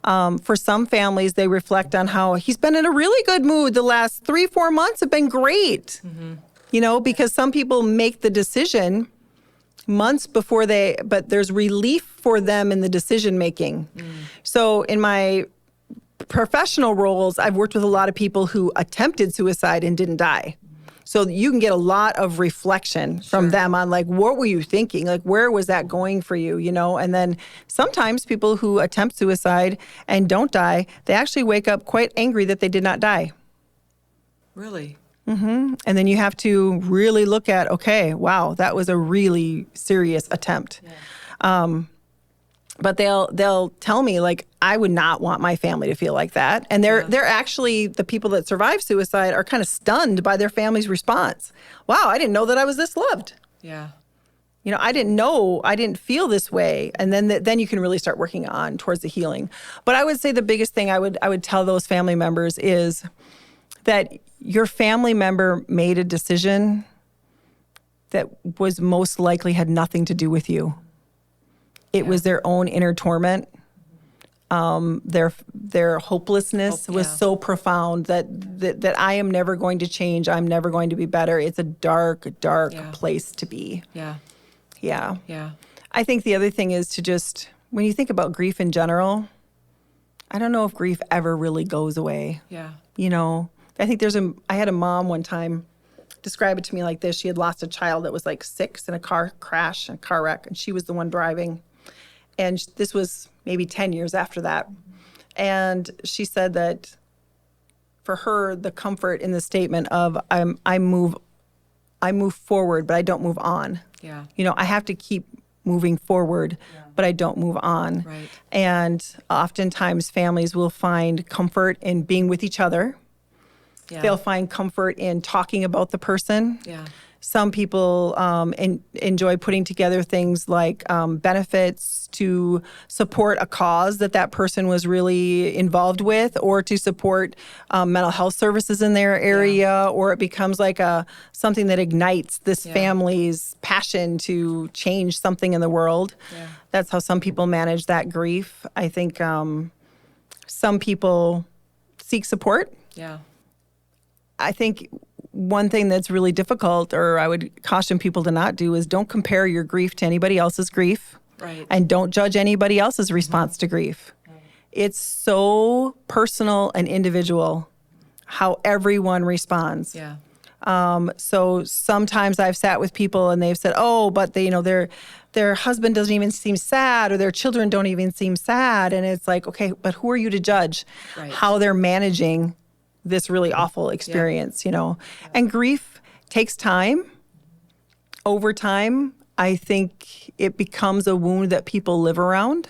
Yeah. For some families, they reflect on how he's been in a really good mood. The last 3-4 months have been great. Mm-hmm. Because some people make the decision months before but there's relief for them in the decision making. So in my professional roles, I've worked with a lot of people who attempted suicide and didn't die. So you can get a lot of reflection from them on like, what were you thinking? Like, where was that going for you? And then sometimes people who attempt suicide and don't die, they actually wake up quite angry that they did not die. Really? Mm-hmm. And then you have to really look at, okay, wow, that was a really serious attempt. Yeah. But they'll tell me, like, I would not want my family to feel like that. And they're actually, the people that survive suicide are kind of stunned by their family's response. Wow, I didn't know that I was this loved. Yeah. I didn't feel this way. And then you can really start working on towards the healing. But I would say the biggest thing I would tell those family members is that your family member made a decision that was most likely had nothing to do with you. It was their own inner torment. Their hopelessness was so profound that I am never going to change. I'm never going to be better. It's a dark, dark place to be. Yeah. Yeah. Yeah. I think the other thing is to just, when you think about grief in general, I don't know if grief ever really goes away. Yeah. You know, I think I had a mom one time describe it to me like this. She had lost a child that was like 6 in a car crash, a car wreck, and she was the one driving. And this was maybe 10 years after that. And she said that for her, the comfort in the statement of I move forward, but I don't move on. Yeah. You know, I have to keep moving forward, but I don't move on. Right. And oftentimes families will find comfort in being with each other. Yeah. They'll find comfort in talking about the person. Yeah. Some people enjoy putting together things like benefits to support a cause that person was really involved with, or to support mental health services in their area, or it becomes like something that ignites this family's passion to change something in the world. Yeah. That's how some people manage that grief. I think some people seek support. Yeah. I think one thing that's really difficult, or I would caution people to not do, is don't compare your grief to anybody else's grief. Right. And don't judge anybody else's response to grief. It's so personal and individual how everyone responds. Yeah. So sometimes I've sat with people and they've said, "Oh, but their husband doesn't even seem sad, or their children don't even seem sad." And it's like, okay, but who are you to judge how they're managing this really awful experience, you know? And grief takes time. Over time, I think it becomes a wound that people live around.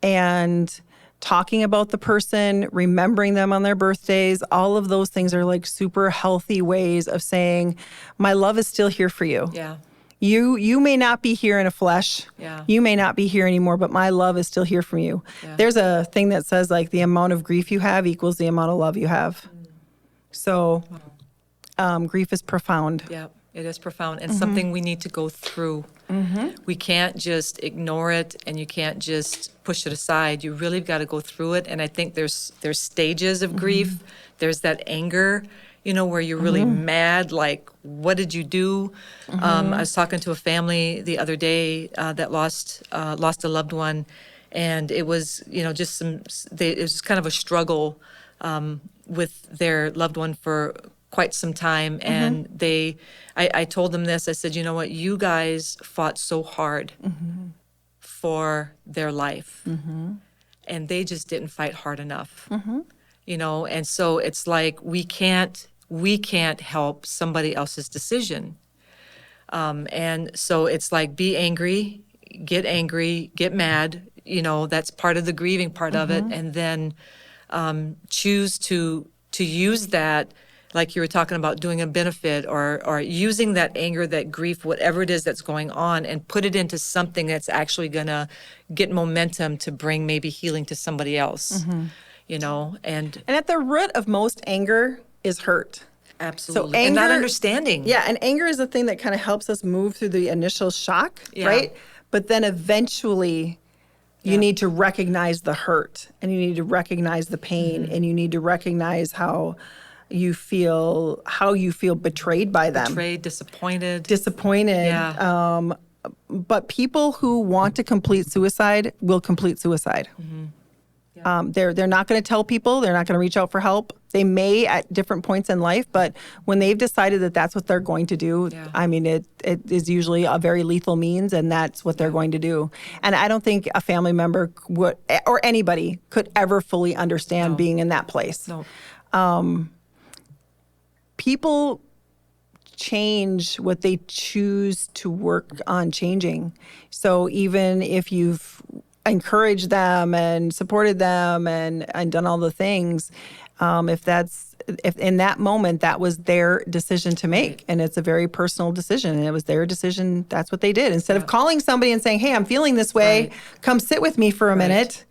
And talking about the person, remembering them on their birthdays, all of those things are like super healthy ways of saying, my love is still here for you. Yeah. You may not be here in a flesh. Yeah. You may not be here anymore, but my love is still here from you. Yeah. There's a thing that says like the amount of grief you have equals the amount of love you have. So grief is profound. Yeah. It is profound, and something we need to go through. We can't just ignore it, and you can't just push it aside. You really got to go through it. And I think there's stages of grief. There's that anger, you know, where you're really mad, like, what did you do? I was talking to a family the other day that lost a loved one, and it was, you know, just it was kind of a struggle with their loved one for quite some time. And I told them this, I said, you know what, you guys fought so hard for their life, and they just didn't fight hard enough, you know? And so it's like, we can't help somebody else's decision. And so it's like, be angry, get mad, you know, that's part of the grieving part of it. And then choose to use that, like you were talking about, doing a benefit, or using that anger, that grief, whatever it is that's going on, and put it into something that's actually going to get momentum to bring maybe healing to somebody else, you know? And at the root of most anger is hurt. absolutely. So and not anger- understanding. Yeah, and anger is the thing that kind of helps us move through the initial shock, right? But then eventually you need to recognize the hurt, and you need to recognize the pain, and you need to recognize how you feel betrayed by them. Betrayed, disappointed. Disappointed. But people who want to complete suicide will complete suicide. They're not going to tell people. They're not going to reach out for help. They may at different points in life, but when they've decided that that's what they're going to do, I mean, it is usually a very lethal means, and that's what they're going to do. And I don't think a family member would, or anybody could ever fully understand being in that place. No. People change what they choose to work on changing. So even if you've encouraged them and supported them and done all the things, if in that moment that was their decision to make, and it's a very personal decision, and it was their decision, that's what they did. Instead of calling somebody and saying, hey, I'm feeling this way, come sit with me for a minute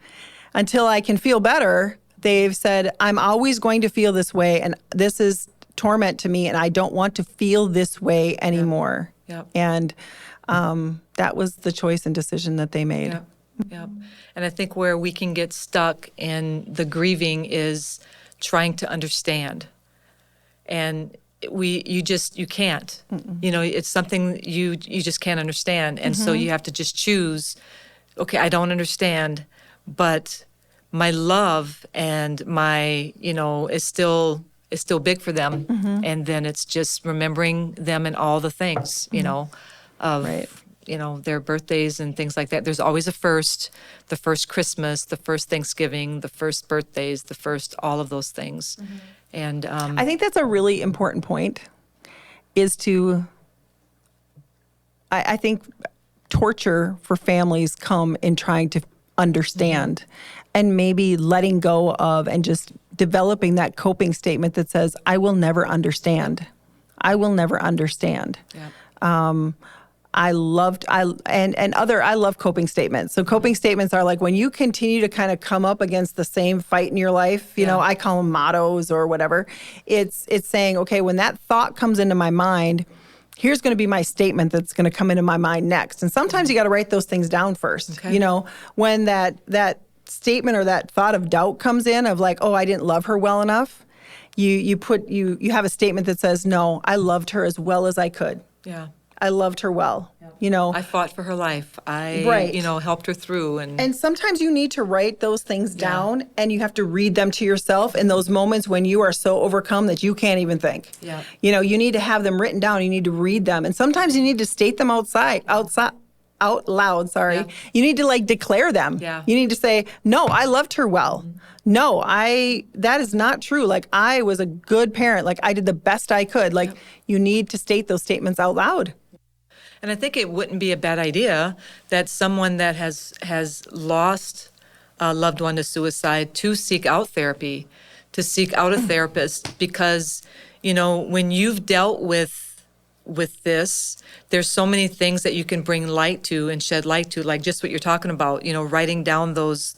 until I can feel better, they've said, I'm always going to feel this way, and this is torment to me, and I don't want to feel this way anymore. Yep. And that was the choice and decision that they made. Yep. Yep. And I think where we can get stuck in the grieving is trying to understand. And you can't. It's something you just can't understand. And so you have to just choose, okay, I don't understand, but my love and my, is still big for them. And then it's just remembering them and all the things, of Right. Their birthdays and things like that. There's always the first Christmas, the first Thanksgiving, the first birthdays, the first all of those things. And I think that's a really important point, is to, I think torture for families come in trying to understand and maybe letting go of and just developing that coping statement that says, I will never understand. I will never understand. yeah. I love coping statements. So coping statements are like when you continue to kind of come up against the same fight in your life, Yeah. I call them mottos or whatever. It's saying, okay, when that thought comes into my mind, here's going to be my statement that's going to come into my mind next. And sometimes you got to write those things down first. Okay. When that statement or that thought of doubt comes in of like, oh, I didn't love her well enough. You have a statement that says, no, I loved her as well as I could. Yeah. I loved her well. I fought for her life. I, Right. helped her through. And sometimes you need to write those things down and you have to read them to yourself in those moments when you are so overcome that you can't even think. Yeah. You need to have them written down. You need to read them. And sometimes you need to state them out loud, sorry. Yeah. You need to declare them. Yeah. You need to say, no, I loved her well. No, that is not true. I was a good parent. I did the best I could. You need to state those statements out loud. And I think it wouldn't be a bad idea that someone that has lost a loved one to suicide to seek out therapy, to seek out a therapist, because, when you've dealt with this, there's so many things that you can bring light to and shed light to, like just what you're talking about, writing down those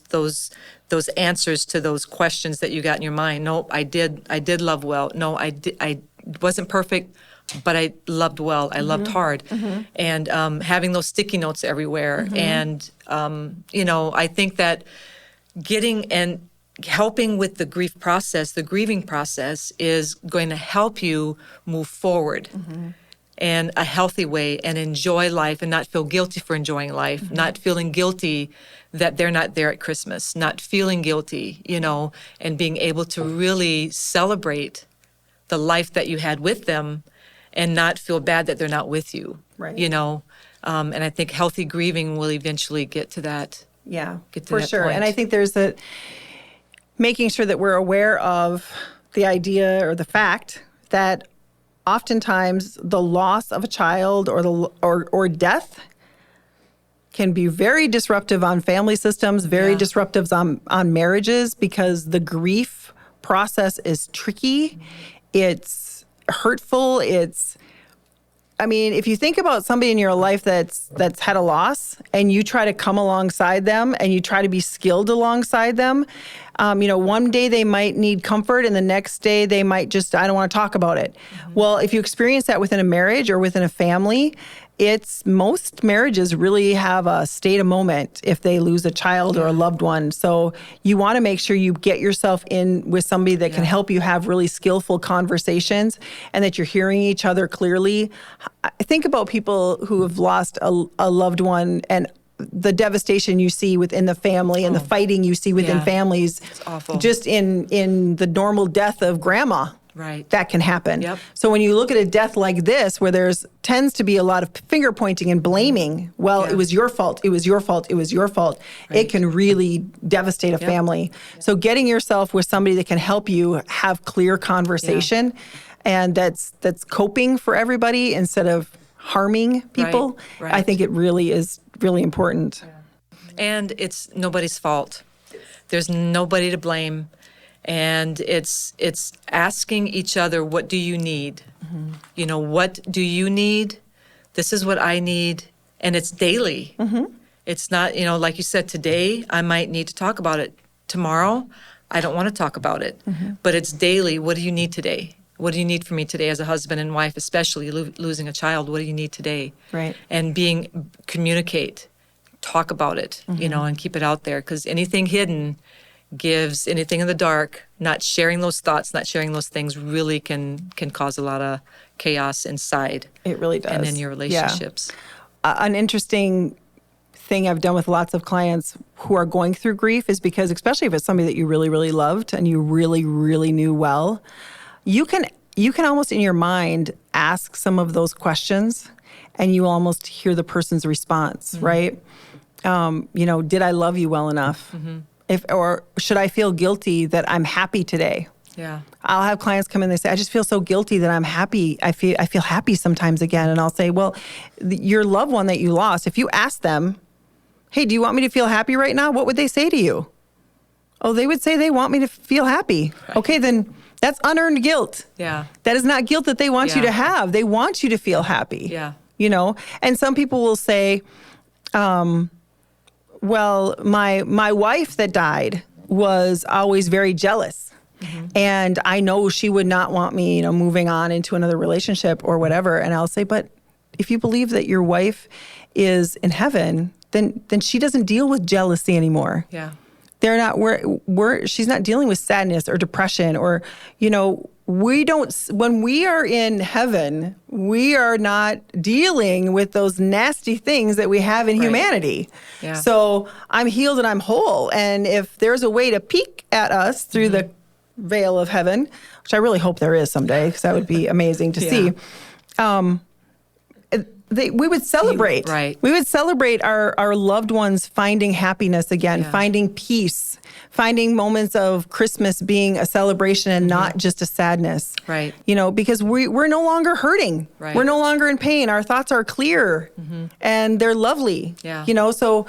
answers to those questions that you got in your mind. No, I did love well. No, I wasn't perfect, but I loved well. I loved hard. And having those sticky notes everywhere. And, I think that getting and helping with the grieving process is going to help you move forward in a healthy way and enjoy life and not feel guilty for enjoying life, not feeling guilty that they're not there at Christmas, not feeling guilty, and being able to really celebrate the life that you had with them and not feel bad that they're not with you. Right. And I think healthy grieving will eventually get to that. Yeah, Get to for that sure. point. And I think there's making sure that we're aware of the idea or the fact that oftentimes the loss of a child or death can be very disruptive on family systems, very Yeah. disruptive on marriages, because the grief process is tricky. It's hurtful. If you think about somebody in your life that's had a loss and you try to come alongside them and you try to be skilled alongside them, one day they might need comfort and the next day they might just, I don't want to talk about it. Well, if you experience that within a marriage or within a family, most marriages really have a state of moment if they lose a child or a loved one. So you want to make sure you get yourself in with somebody that can help you have really skillful conversations and that you're hearing each other clearly. I think about people who have lost a loved one and the devastation you see within the family and the fighting you see within families. It's awful. Just in the normal death of grandma. Right. That can happen. Yep. So when you look at a death like this, where tends to be a lot of finger pointing and blaming, it was your fault, it was your fault, it was your fault, it can really devastate a family. So getting yourself with somebody that can help you have clear conversation and that's coping for everybody instead of harming people, Right. I think it really is really important. And it's nobody's fault. There's nobody to blame. And it's asking each other, what do you need? What do you need? This is what I need. And it's daily. It's not, like you said, today I might need to talk about it. Tomorrow, I don't want to talk about it. But it's daily. What do you need today? What do you need from me today as a husband and wife, especially losing a child? What do you need today? Right. And communicate, talk about it, and keep it out there. Because anything hidden gives, anything in the dark, not sharing those thoughts, not sharing those things really can cause a lot of chaos inside. It really does. And in your relationships. An interesting thing I've done with lots of clients who are going through grief is because, especially if it's somebody that you really, really loved and you really, really knew well, you can almost in your mind ask some of those questions and you almost hear the person's response, right? Did I love you well enough? Or should I feel guilty that I'm happy today? Yeah. I'll have clients come in, they say, I just feel so guilty that I'm happy. I feel happy sometimes again. And I'll say, well, your loved one that you lost, if you ask them, hey, do you want me to feel happy right now? What would they say to you? Oh, they would say they want me to feel happy. Right. Okay, then that's unearned guilt. Yeah. That is not guilt that they want you to have. They want you to feel happy. Yeah. And some people will say, well, my wife that died was always very jealous. And I know she would not want me, moving on into another relationship or whatever. And I'll say, but if you believe that your wife is in heaven, then she doesn't deal with jealousy anymore. Yeah. They're not, she's not dealing with sadness or depression or, when we are in heaven, we are not dealing with those nasty things that we have in humanity. Yeah. So I'm healed and I'm whole. And if there's a way to peek at us through the veil of heaven, which I really hope there is someday, because that would be amazing to see, we would celebrate. Right. We would celebrate our loved ones finding happiness again, finding peace, finding moments of Christmas being a celebration and not just a sadness. Right. Because we're no longer hurting. Right. We're no longer in pain. Our thoughts are clear and they're lovely. Yeah. So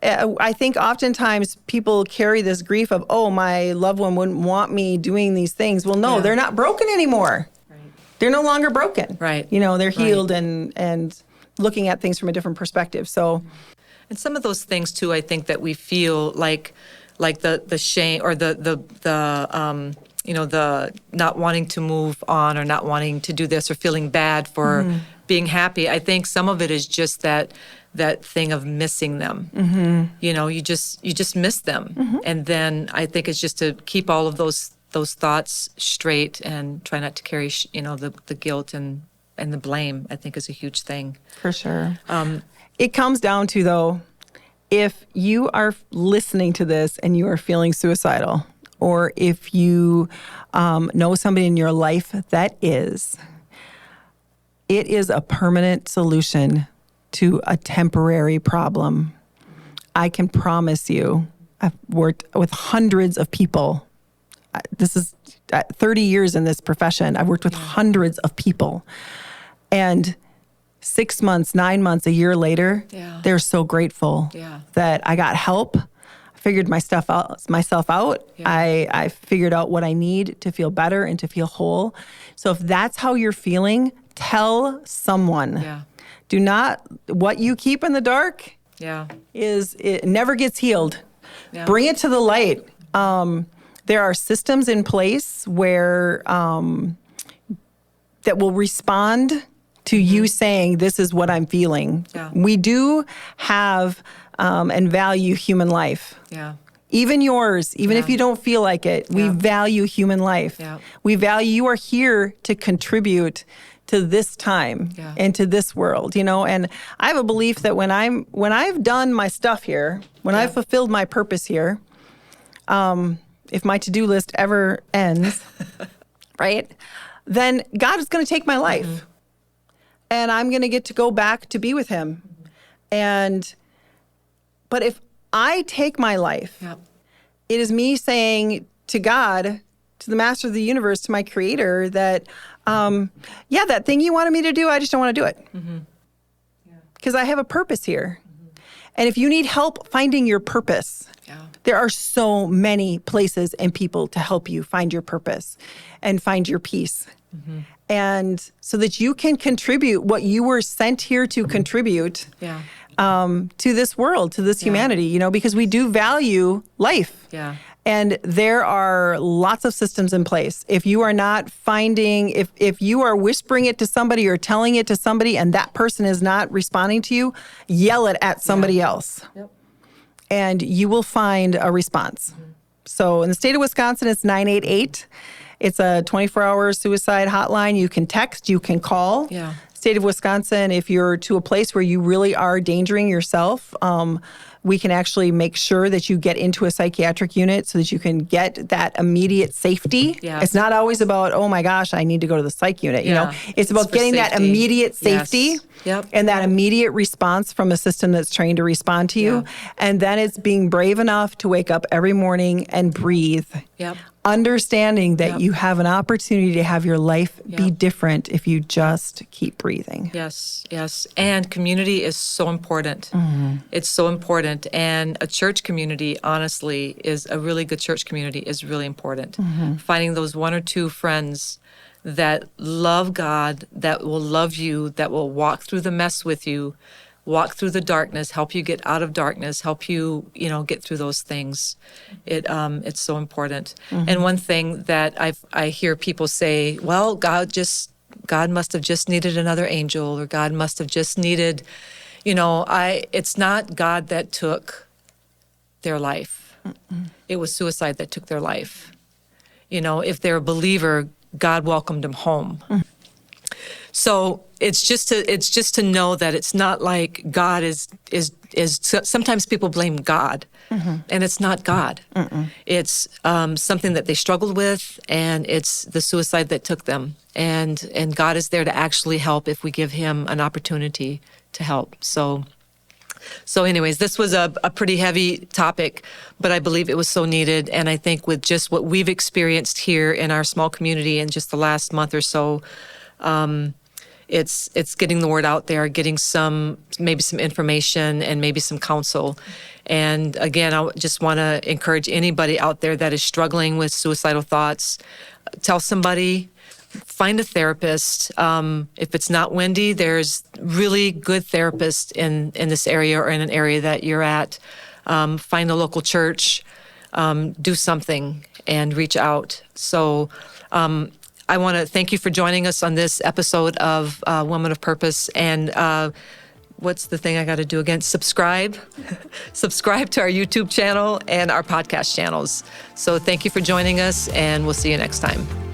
I think oftentimes people carry this grief of, oh, my loved one wouldn't want me doing these things. Well, no, they're not broken anymore. They're no longer broken. Right. They're healed and looking at things from a different perspective. So, and some of those things too, I think that we feel like the shame or the not wanting to move on or not wanting to do this or feeling bad for being happy. I think some of it is just that thing of missing them. You just miss them. And then I think it's just to keep all of those thoughts straight and try not to carry, the guilt and the blame, I think, is a huge thing. For sure. It comes down to, though, if you are listening to this and you are feeling suicidal, or if you know somebody in your life that is, it is a permanent solution to a temporary problem. I can promise you, I've worked with hundreds of people. This is 30 years in this profession. I've worked with hundreds of people. And 6 months, 9 months, a year later, they're so grateful that I got help. I figured myself out. I figured out what I need to feel better and to feel whole. So if that's how you're feeling, tell someone. Do not, what you keep in the dark it never gets healed. Bring it to the light. There are systems in place where that will respond to you saying, this is what I'm feeling. We do have and value human life. Even yours, even if you don't feel like it, we value human life. We value, you are here to contribute to this time and to this world, and I have a belief that when I've done my stuff here, when I've fulfilled my purpose here, if my to-do list ever ends, right, then God is going to take my life and I'm going to get to go back to be with him. But if I take my life, it is me saying to God, to the master of the universe, to my creator, that, that thing you wanted me to do, I just don't want to do it. Because I have a purpose here. And if you need help finding your purpose, there are so many places and people to help you find your purpose and find your peace. And so that you can contribute what you were sent here to contribute to this world, to this humanity, because we do value life. And there are lots of systems in place. If you are not finding, if you are whispering it to somebody or telling it to somebody and that person is not responding to you, yell it at somebody else. Yep. And you will find a response. So in the state of Wisconsin, it's 988. It's a 24-hour suicide hotline. You can text, you can call. Yeah. State of Wisconsin, if you're to a place where you really are endangering yourself, we can actually make sure that you get into a psychiatric unit so that you can get that immediate safety. Yeah. It's not always about, oh my gosh, I need to go to the psych unit. You know, it's about for getting that safety. immediate safety. Yes. Yep. And that immediate response from a system that's trained to respond to you. Yeah. And then it's being brave enough to wake up every morning and breathe. Yep. Understanding that Yep. you have an opportunity to have your life be Yep. different if you just keep breathing. Yes, yes. And community is so important. It's so important. And a church community, honestly, is a really good church community is really important. Finding those one or two friends that love God, that will love you, that will walk through the mess with you, walk through the darkness, help you get out of darkness, help you, get through those things. It's so important. And one thing that I hear people say, well, God must have just needed another angel, or God must have just needed, it's not God that took their life. It was suicide that took their life. If they're a believer, God welcomed them home. So it's just to know that it's not like God is sometimes people blame God, and it's not God. It's something that they struggled with, and it's the suicide that took them. And God is there to actually help if we give him an opportunity to help. So anyways, this was a pretty heavy topic, but I believe it was so needed. And I think with just what we've experienced here in our small community in just the last month or so, it's getting the word out there, getting maybe some information and maybe some counsel. And again, I just want to encourage anybody out there that is struggling with suicidal thoughts, tell somebody, find a therapist. If it's not Wendy, there's really good therapists in this area or in an area that you're at. Find a local church, do something, and reach out. So I want to thank you for joining us on this episode of Woman of Purpose. And what's the thing I got to do again? Subscribe. Subscribe to our YouTube channel and our podcast channels. So thank you for joining us, and we'll see you next time.